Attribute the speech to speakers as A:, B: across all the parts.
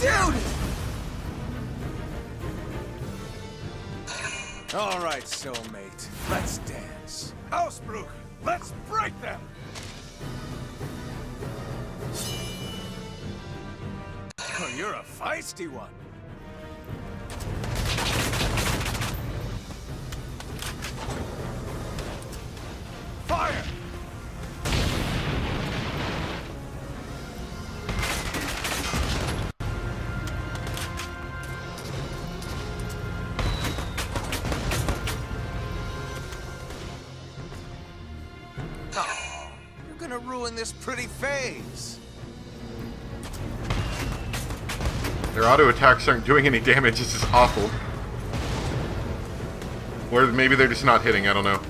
A: Dude!
B: All right, soulmate. Let's dance. Ausbruch, let's break them! Oh, you're a feisty one. Fire! Oh, you're gonna ruin this pretty phase.
C: Their auto attacks aren't doing any damage. This is awful. Or maybe they're just not hitting. I don't know.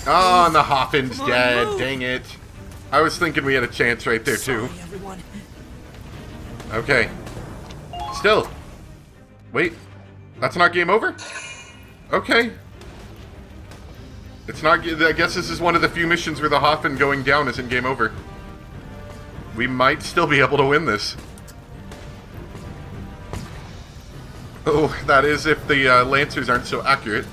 C: Oh, and the Hoffen's dead.
A: Move.
C: Dang it. I was thinking we had a chance right there, too.
A: Sorry, everyone.
C: Okay. Still. Wait. That's not game over? Okay. It's not... I guess this is one of the few missions where the Hoffen going down isn't game over. We might still be able to win this. Oh, that is if the Lancers aren't so accurate.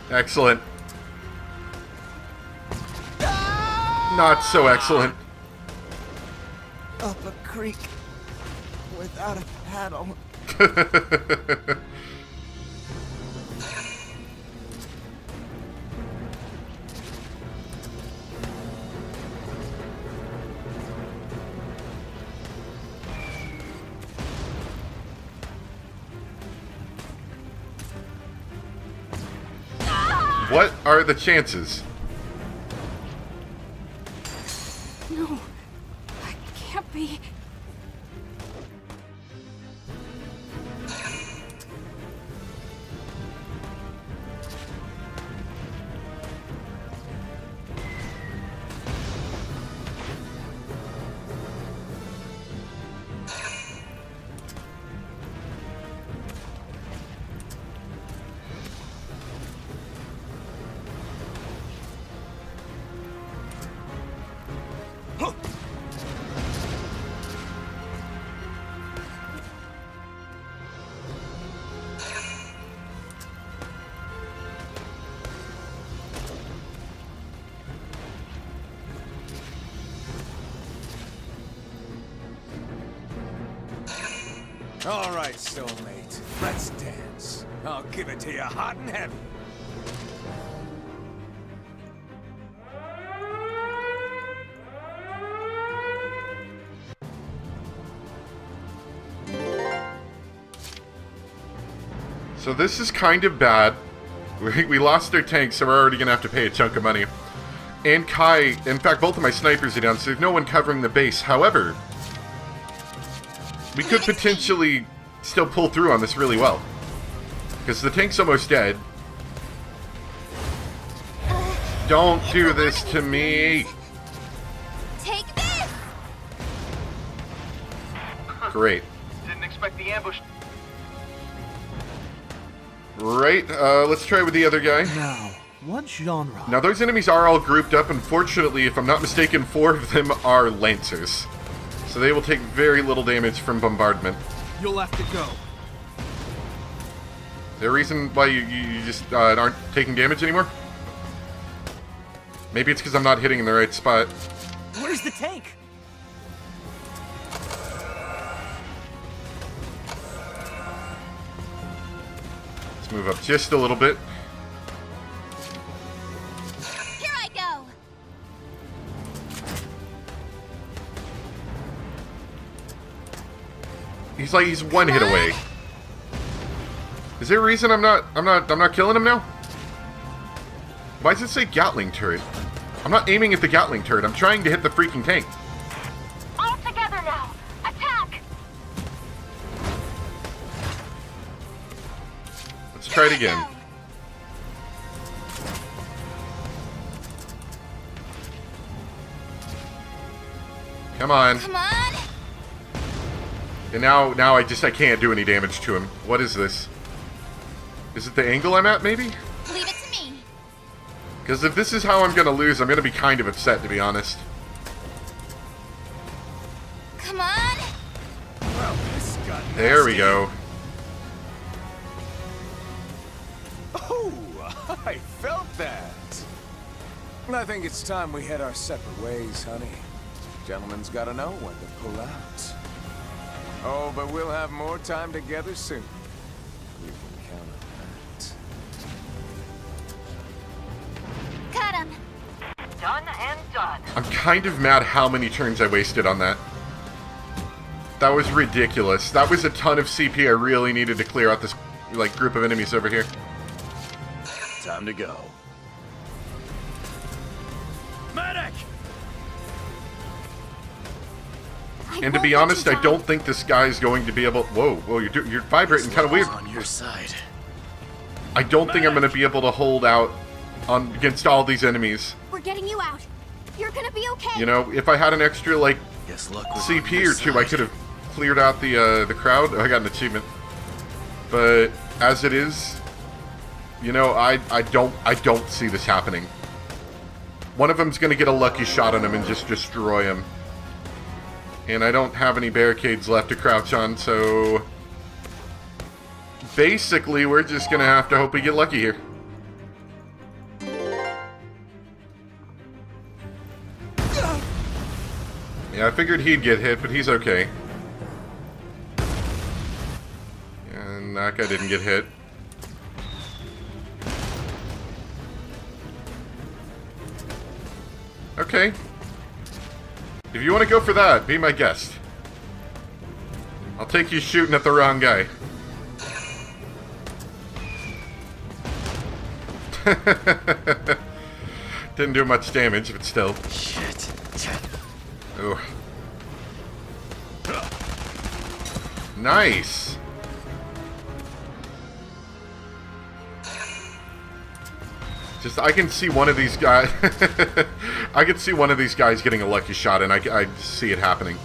C: Excellent. Not so excellent.
A: Up a creek without a paddle.
C: What are the chances?
D: No, I can't be.
B: All right, soulmate. Let's dance. I'll give it to you hot and heavy.
C: So this is kind of bad. We lost their tank, so we're already going to have to pay a chunk of money. And Kai, in fact, both of my snipers are down, so there's no one covering the base. However, we could potentially still pull through on this really well. Because the tank's almost dead. Don't do this to me!
D: Take this!
C: Great.
E: Didn't expect the ambush.
C: Right, let's try with the other guy.
A: Now, what genre?
C: Now, those enemies are all grouped up. Unfortunately, if I'm not mistaken, 4 of them are Lancers. So they will take very little damage from bombardment.
A: You'll have to go.
C: Is there a reason why you just aren't taking damage anymore? Maybe it's because I'm not hitting in the right spot.
A: Where's the tank?
C: Let's move up just a little bit.
D: Here I go!
C: He's one hit away. Is there a reason I'm not killing him now? Why does it say Gatling turret? I'm not aiming at the Gatling turret. I'm trying to hit the freaking tank.
D: All together now! Attack!
C: Let's try it again. Come on.
D: Come on!
C: And now I can't do any damage to him. What is this? Is it the angle I'm at, maybe?
D: Leave it to me.
C: Because if this is how I'm going to lose, I'm going to be kind of upset, to be honest.
D: Come on.
B: Well, this got nasty.
C: There we go.
B: Oh, I felt that. I think it's time we head our separate ways, honey. Gentleman's gotta know when to pull out. Oh, but we'll have more time together soon. You can count on that.
D: Got him.
E: Done and done.
C: I'm kind of mad how many turns I wasted on that. That was ridiculous. That was a ton of CP I really needed to clear out this like group of enemies over here.
B: Time to go. Medic!
C: And to be honest, I don't think this guy's going to be able... Whoa, you're vibrating kind of weird.
B: On your side.
C: I don't think I'm going to be able to hold out against all these enemies.
D: We're getting you out. You're gonna be okay.
C: You know, if I had an extra, like,
B: Yes, luck was
C: CP or two, I could have cleared out the crowd. Oh, I got an achievement. But as it is, you know, I don't see this happening. One of them's going to get a lucky shot on him and just destroy him. And I don't have any barricades left to crouch on, so... basically, we're just going to have to hope we get lucky here. Yeah, I figured he'd get hit, but he's okay. And that guy didn't get hit. Okay. If you want to go for that, be my guest. I'll take you shooting at the wrong guy. Didn't do much damage, but still.
B: Shit.
C: Ooh. Nice. Just, I can see one of these guys... I can see one of these guys getting a lucky shot, and I see it happening.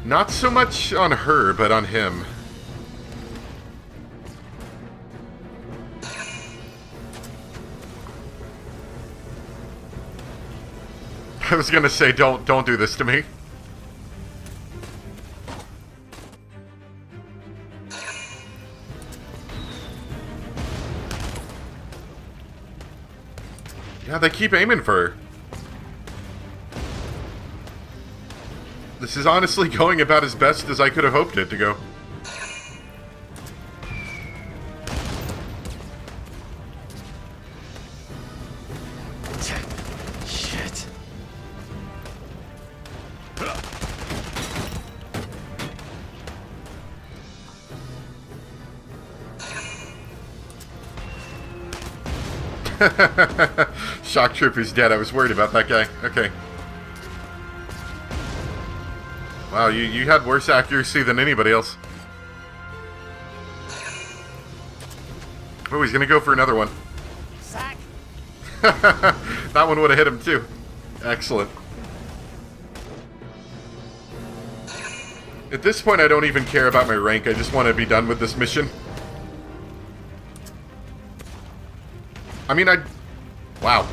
C: Not so much on her, but on him. I was gonna say, don't do this to me. Yeah, they keep aiming for her. This is honestly going about as best as I could have hoped it to go.
B: Shit.
C: Shock Trooper's dead. I was worried about that guy. Okay. Wow, you had worse accuracy than anybody else. Oh, he's gonna go for another one.
A: Sack.
C: That one would have hit him too. Excellent. At this point, I don't even care about my rank. I just want to be done with this mission. I mean, wow.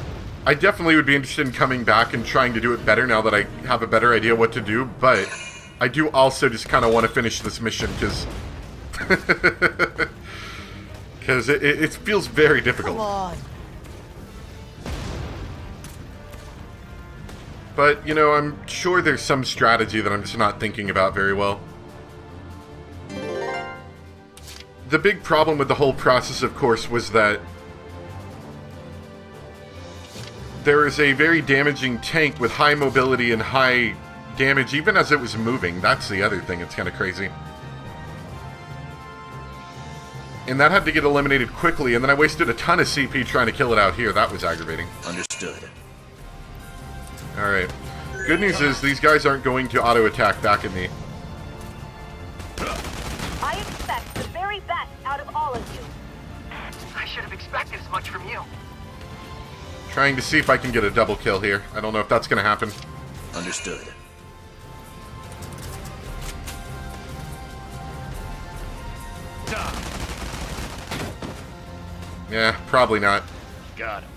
C: I definitely would be interested in coming back and trying to do it better now that I have a better idea what to do, but I do also just kind of want to finish this mission, because... because it feels very difficult.
A: Come on.
C: But, you know, I'm sure there's some strategy that I'm just not thinking about very well. The big problem with the whole process, of course, was that there is a very damaging tank with high mobility and high damage even as it was moving. That's the other thing. It's kind of crazy. And that had to get eliminated quickly, and then I wasted a ton of CP trying to kill it out here. That was aggravating.
B: Understood.
C: Alright. Good news is these guys aren't going to auto-attack back at me.
E: I expect the very best out of all of you. I should have expected as much from you.
C: Trying to see if I can get a double kill here. I don't know if that's going to happen.
B: Understood.
C: Yeah, probably not.
F: Got him.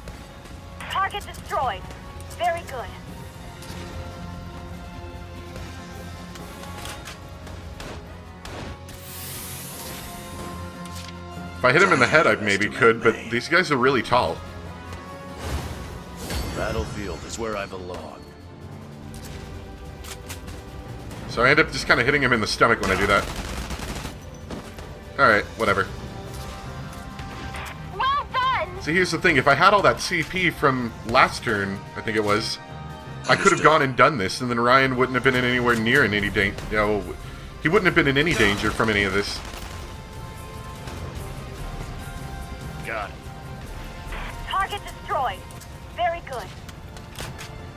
E: Target destroyed. Very good.
C: If I hit him in the head, I maybe could, but these guys are really tall.
F: Battlefield is where I belong.
C: So I end up just kind of hitting him in the stomach when I do that. Alright, whatever.
D: Well done!
C: See, here's the thing. If I had all that CP from last turn, I think it was, I could have gone and done this, and then Ryan wouldn't have been in anywhere near in any danger. You know, he wouldn't have been in any danger from any of this.
F: Got him.
E: Target destroyed. Very good.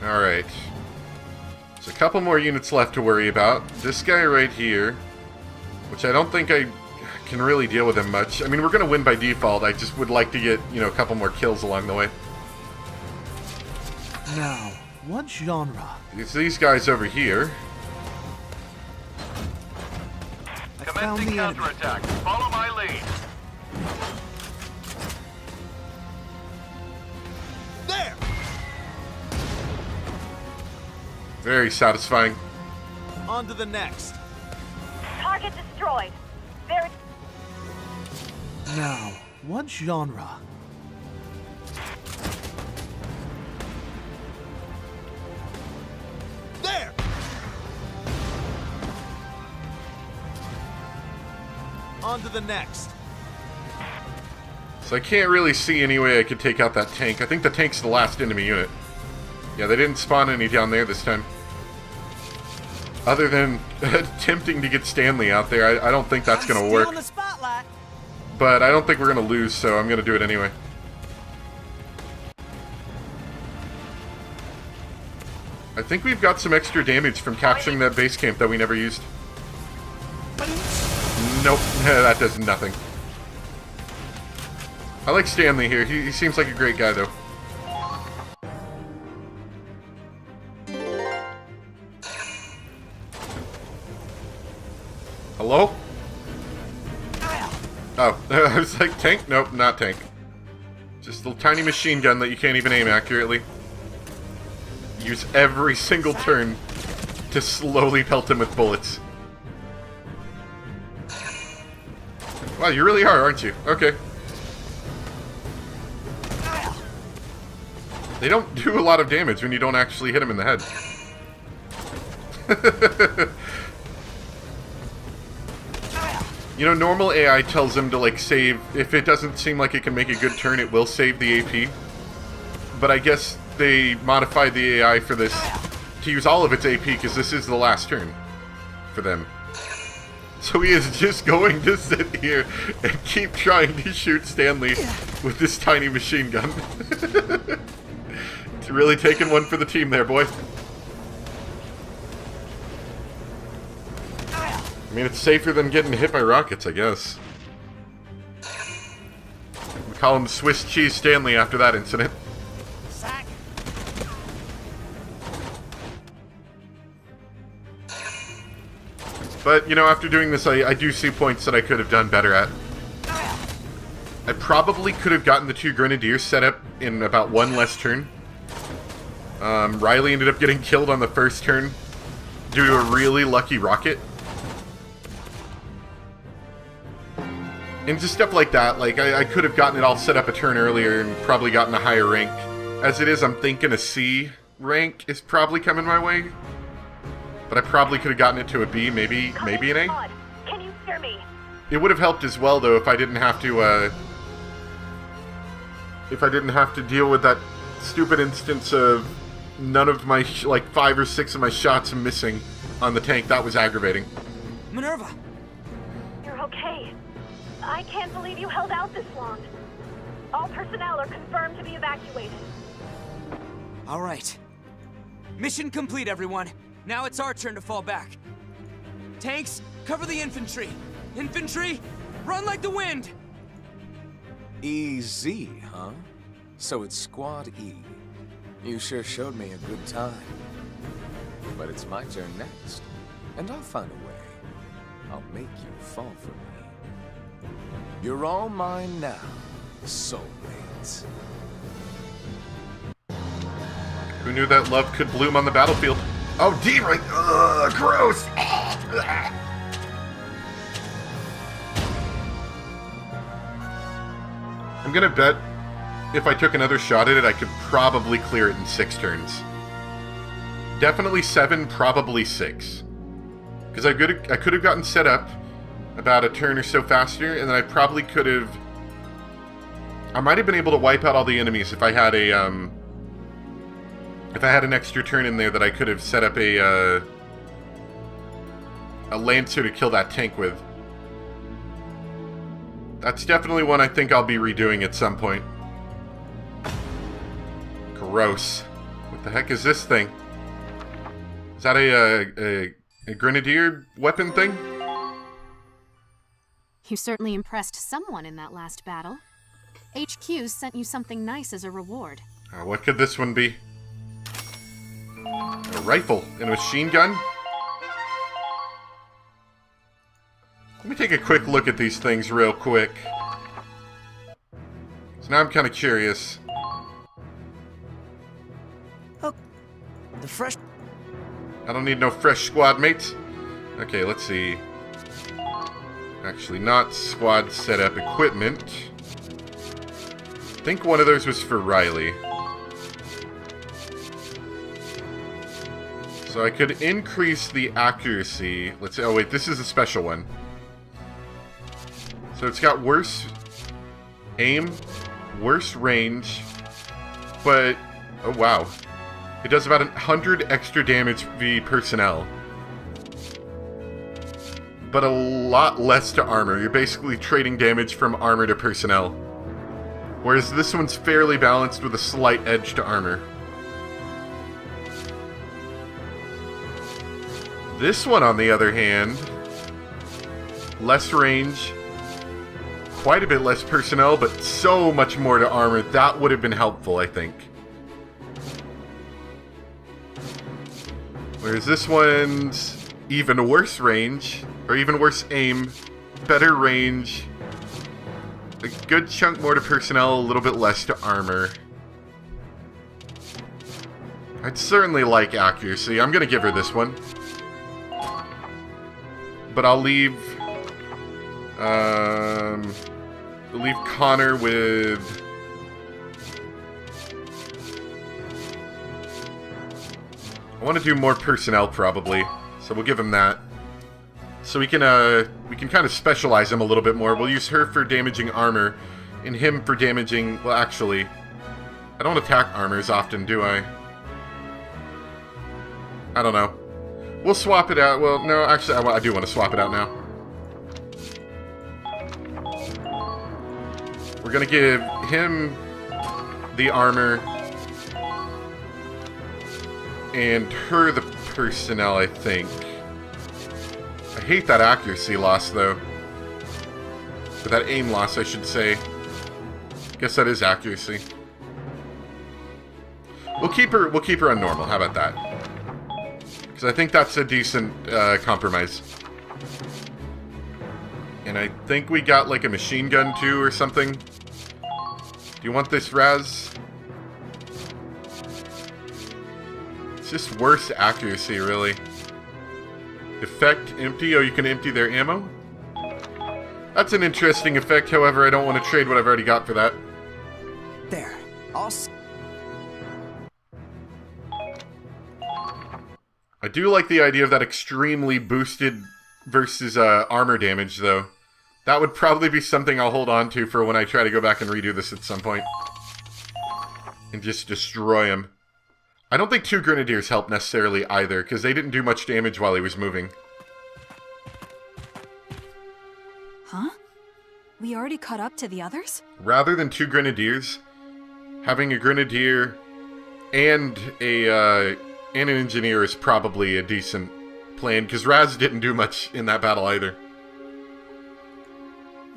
C: Alright. There's a couple more units left to worry about. This guy right here, which I don't think I can really deal with him much. I mean, we're going to win by default. I just would like to get, you know, a couple more kills along the way.
A: Now, what genre?
C: It's these guys over here.
A: I found the enemy.
F: counterattack. Follow my lead.
A: There!
C: Very satisfying.
A: On to the next.
E: Target destroyed. Very...
A: Now, what genre? There! On to the next.
C: So I can't really see any way I could take out that tank. I think the tank's the last enemy unit. Yeah, they didn't spawn any down there this time. Other than attempting to get Stanley out there, I don't think that's going to work.
A: On the spotlight.
C: But I don't think we're going to lose, so I'm going to do it anyway. I think we've got some extra damage from capturing that base camp that we never used. Nope, that does nothing. I like Stanley here. He seems like a great guy, though. Hello? Oh, I was like, tank? Nope, not tank. Just a little tiny machine gun that you can't even aim accurately. Use every single turn to slowly pelt him with bullets. Wow, you really are, aren't you? Okay. They don't do a lot of damage when you don't actually hit him in the head. You know, normal AI tells him to, like, save. If it doesn't seem like it can make a good turn, it will save the AP. But I guess they modified the AI for this to use all of its AP, because this is the last turn for them. So he is just going to sit here and keep trying to shoot Stanley with this tiny machine gun. It's really taking one for the team there, boy. I mean, it's safer than getting hit by rockets, I guess. We call him Swiss Cheese Stanley after that incident.
A: Sack.
C: But, you know, after doing this, I do see points that I could have done better at. I probably could have gotten the 2 Grenadiers set up in about one less turn. Riley ended up getting killed on the first turn due to a really lucky rocket. And just stuff like that, like, I could have gotten it all set up a turn earlier and probably gotten a higher rank. As it is, I'm thinking a C rank is probably coming my way. But I probably could have gotten it to a B, maybe an A.
E: Can you hear me?
C: It would have helped as well, though, if I didn't have to, deal with that stupid instance of none of my, like, 5 or 6 of my shots missing on the tank. That was aggravating.
A: Minerva!
E: You're okay. I can't believe you held out this long. All personnel are confirmed to be evacuated.
G: All right. Mission complete, everyone. Now it's our turn to fall back. Tanks, cover the infantry. Infantry, run like the wind!
B: EZ, huh? So it's Squad E. You sure showed me a good time. But it's my turn next. And I'll find a way. I'll make you fall for me. You're all mine now, Soulmates.
C: Who knew that love could bloom on the battlefield? Oh, D right. Ugh, gross. I'm gonna bet if I took another shot at it, I could probably clear it in 6 turns. Definitely 7, probably 6. Because I could have gotten set up about a turn or so faster, and then I probably could have... I might have been able to wipe out all the enemies if I had a, if I had an extra turn in there that I could have set up a Lancer to kill that tank with. That's definitely one I think I'll be redoing at some point. Gross. What the heck is this thing? Is that a grenadier weapon thing?
H: You certainly impressed someone in that last battle. HQ sent you something nice as a reward.
C: What could this one be? A rifle and a machine gun? Let me take a quick look at these things real quick. So now I'm kind of curious.
G: Oh, the fresh...
C: I don't need no fresh squad mates. Okay, let's see. Actually, not squad setup equipment. I think one of those was for Riley. So I could increase the accuracy. Let's see. Oh wait, this is a special one. So it's got worse aim, worse range, but oh wow. It does about 100 extra damage v personnel. But a lot less to armor. You're basically trading damage from armor to personnel. Whereas this one's fairly balanced with a slight edge to armor. This one, on the other hand, less range, quite a bit less personnel, but so much more to armor. That would have been helpful, I think. Whereas this one's even worse range, or even worse aim, better range, a good chunk more to personnel, a little bit less to armor. I'd certainly like accuracy. I'm gonna give her this one. But I'll leave Connor with... I want to do more personnel, probably. So we'll give him that. So we can kind of specialize him a little bit more. We'll use her for damaging armor, and him for damaging... Well, actually, I don't attack armor as often, do I? I don't know. We'll swap it out. Well, no, actually, I do want to swap it out now. We're going to give him the armor and her the personnel, I think. I hate that accuracy loss, though. Or that aim loss, I should say. Guess that is accuracy. We'll keep her on normal. How about that? Because I think that's a decent compromise. And I think we got like a machine gun too or something. Do you want this, Raz? It's just worse accuracy, really. Effect empty. Oh, you can empty their ammo? That's an interesting effect, however, I don't want to trade what I've already got for that.
G: There. I'll...
C: I do like the idea of that extremely boosted versus armor damage, though. That would probably be something I'll hold on to for when I try to go back and redo this at some point. And just destroy him. I don't think 2 Grenadiers help necessarily either, because they didn't do much damage while he was moving.
H: Huh? We already caught up to the others?
C: Rather than 2 Grenadiers, having a Grenadier and an Engineer is probably a decent plan, because Raz didn't do much in that battle either.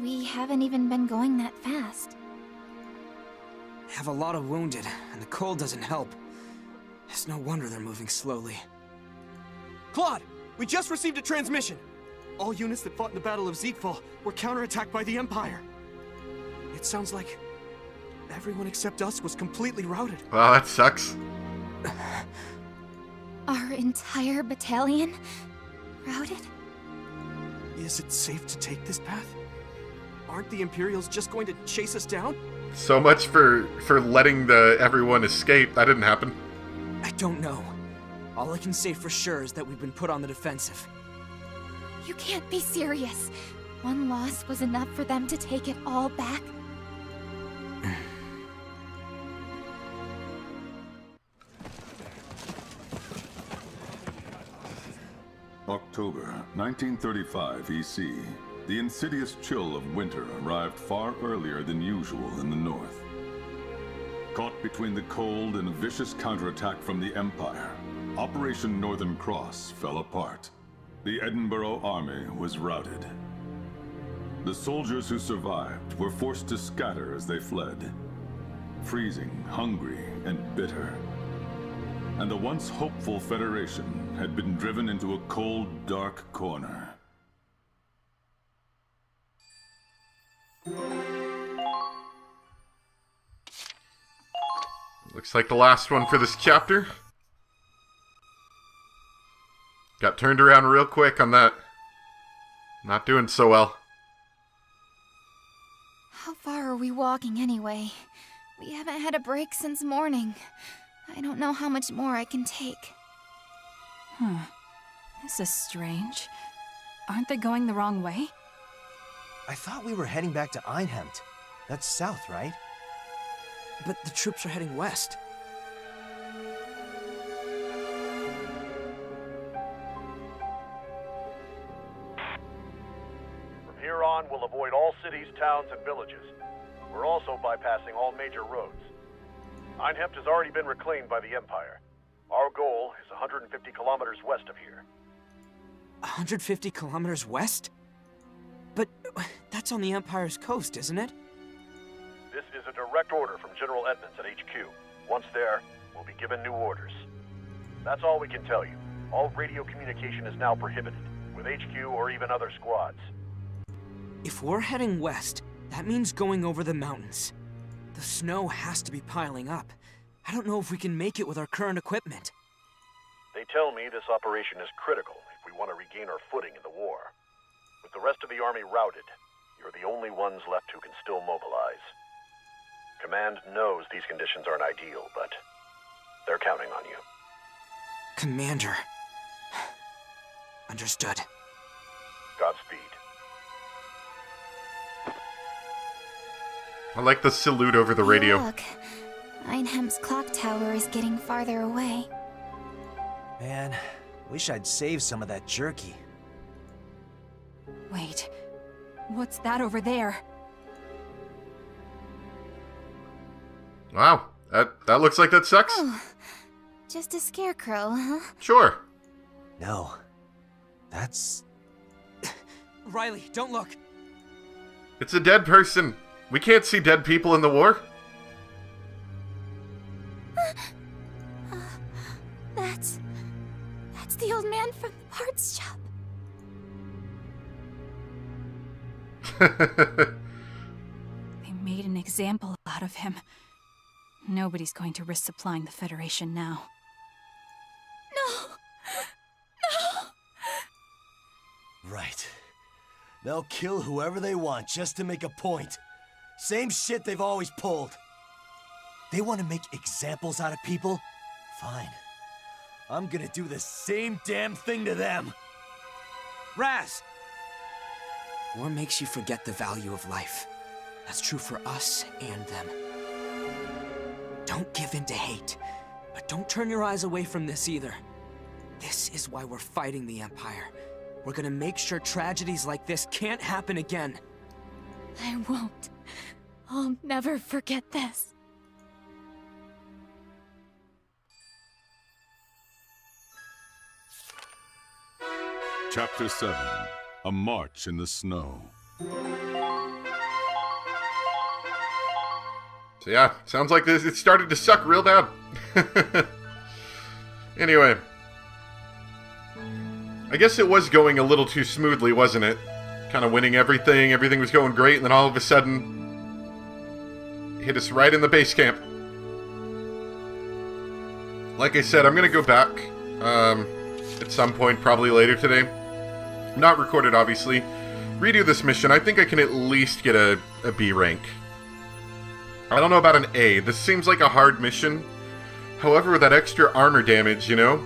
D: We haven't even been going that fast.
G: Have a lot of wounded, and the cold doesn't help. It's no wonder they're moving slowly.
I: Claude, we just received a transmission. All units that fought in the Battle of Zeepfall were counterattacked by the Empire. It sounds like Everyone except us was completely routed.
C: Well, that sucks.
D: Our entire battalion? Routed?
I: Is it safe to take this path? Aren't the Imperials just going to chase us down?
C: So much for letting everyone escape. That didn't happen.
G: I don't know. All I can say for sure is that we've been put on the defensive.
D: You can't be serious. One loss was enough for them to take it all back?
J: October 1935 EC. The insidious chill of winter arrived far earlier than usual in the north. Caught between the cold and a vicious counterattack from the Empire, Operation Northern Cross fell apart. The Edinburgh Army was routed. The soldiers who survived were forced to scatter as they fled, freezing, hungry, and bitter. And the once hopeful Federation had been driven into a cold, dark corner.
C: Looks like the last one for this chapter. Got turned around real quick on that. Not doing so well.
D: How far are we walking anyway? We haven't had a break since morning. I don't know how much more I can take.
K: This is strange. Aren't they going the wrong way?
A: I thought we were heading back to Einhempt. That's south, right?
G: But the troops are heading west.
F: From here on, we'll avoid all cities, towns, and villages. We're also bypassing all major roads. Einhempt has already been reclaimed by the Empire. Our goal is 150 kilometers west of here.
G: 150 kilometers west? But that's on the Empire's coast, isn't it?
F: This is a direct order from General Edmonds at HQ. Once there, we'll be given new orders. That's all we can tell you. All radio communication is now prohibited, with HQ or even other squads.
G: If we're heading west, that means going over the mountains. The snow has to be piling up. I don't know if we can make it with our current equipment.
F: They tell me this operation is critical if we want to regain our footing in the war. With the rest of the army routed, you're the only ones left who can still mobilize. Command knows these conditions aren't ideal, but they're counting on you.
G: Commander. Understood.
F: Godspeed.
C: I like the salute over the radio.
D: Look, Einhempt's clock tower is getting farther away.
A: Man, wish I'd saved some of that jerky.
K: Wait, what's that over there?
C: Wow, that looks like that sucks.
D: Oh, just a scarecrow, huh?
C: Sure.
A: No, that's...
G: Riley, don't look.
C: It's a dead person. We can't see dead people in the war.
D: That's the old man from the parts shop.
K: They made an example out of him. Nobody's going to risk supplying the Federation now.
D: No!
A: Right. They'll kill whoever they want just to make a point. Same shit they've always pulled. They want to make examples out of people? Fine. I'm gonna do the same damn thing to them.
G: Raz! War makes you forget the value of life. That's true for us and them. Don't give in to hate, but don't turn your eyes away from this either. This is why we're fighting the Empire. We're gonna make sure tragedies like this can't happen again.
D: I won't. I'll never forget this.
J: Chapter 7. A March in the Snow.
C: So yeah, sounds like it started to suck real bad. Anyway. I guess it was going a little too smoothly, wasn't it? Kind of winning everything was going great, and then all of a sudden... hit us right in the base camp. Like I said, I'm going to go back at some point, probably later today. Not recorded, obviously. Redo this mission. I think I can at least get a B rank. I don't know about an A. This seems like a hard mission. However, with that extra armor damage, you know,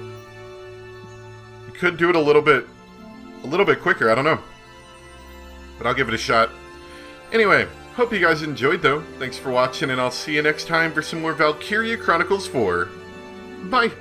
C: you could do it a little bit quicker. I don't know. But I'll give it a shot. Anyway, hope you guys enjoyed, though. Thanks for watching, and I'll see you next time for some more Valkyria Chronicles 4. Bye.